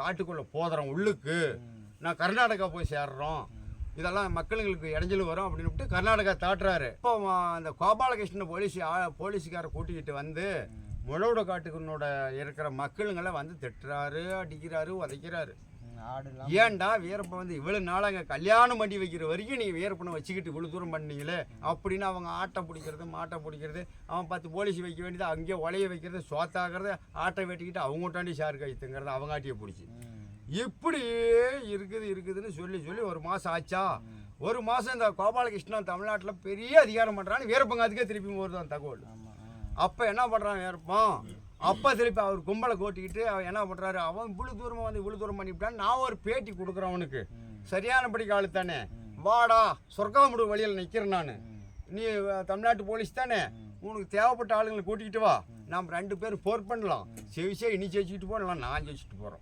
காட்டுக்குள்ளே போதுறோம் உள்ளுக்கு, நான் கர்நாடகா போய் சேர்றோம், இதெல்லாம் மக்களுங்களுக்கு இடைஞ்சல் வரும் அப்படின்னு கர்நாடகா தாட்டுறாரு. இப்போ அந்த கோபாலகிருஷ்ணன் போலீஸுக்காரை கூட்டிக்கிட்டு வந்து முழவுட காட்டுக்குனோட இருக்கிற மக்களுங்களை வந்து திட்டுறாரு, அடிக்கிறாரு, உதைக்கிறாரு. ஏன்டா வீரப்பன் வந்து இவ்வளோ நாளாக கல்யாணம் பண்ணி வைக்கிற வரைக்கும் நீங்கள் வீரப்பனை வச்சுக்கிட்டு இவ்வளோ தூரம் பண்ணீங்களே அப்படின்னு அவங்க ஆட்டை பிடிக்கிறது, மாட்டை பிடிக்கிறது, அவன் 10 போலீஸ் வைக்க வேண்டியது, அங்கேயே உலைய வைக்கிறது, சோத்தாகிறது, ஆட்டை வெட்டிக்கிட்டு அவங்கட்டாண்டி ஷார் கழித்துங்கிறது, அவங்க ஆட்டியை பிடிச்சி இப்படியே இருக்குதுன்னு சொல்லி ஒரு மாதம் ஆச்சா. ஒரு மாதம் இந்த கோபாலகிருஷ்ணன் தமிழ்நாட்டில் பெரிய அதிகாரம் பண்ணுறான்னு வீரப்பங்காத்துக்கே திருப்பி வருது அந்த தகவல். அப்போ என்ன பண்ணுறான் வீரப்பன், அப்போ திருப்பி அவர் கும்பலை கோட்டிக்கிட்டு அவன் என்ன பண்ணுறாரு, அவன் இவ்வளோ தூரம் பண்ணிவிட்டான், நான் ஒரு பேட்டி கொடுக்குறேன் அவனுக்கு, சரியானபடி காலு தானே, வாடா சொர்க்காமுடு வழியில் நிற்கிறேன் நான், நீ தமிழ்நாட்டு போலீஸ் தானே, உனக்கு தேவைப்பட்ட ஆளுங்களை கூட்டிக்கிட்டு வா, நாம் 2 பேரும் போர் பண்ணலாம், செவிச்சே இனி ஜெயிச்சுக்கிட்டு போகலாம், நான் ஜெயிச்சுட்டு போகிறோம்.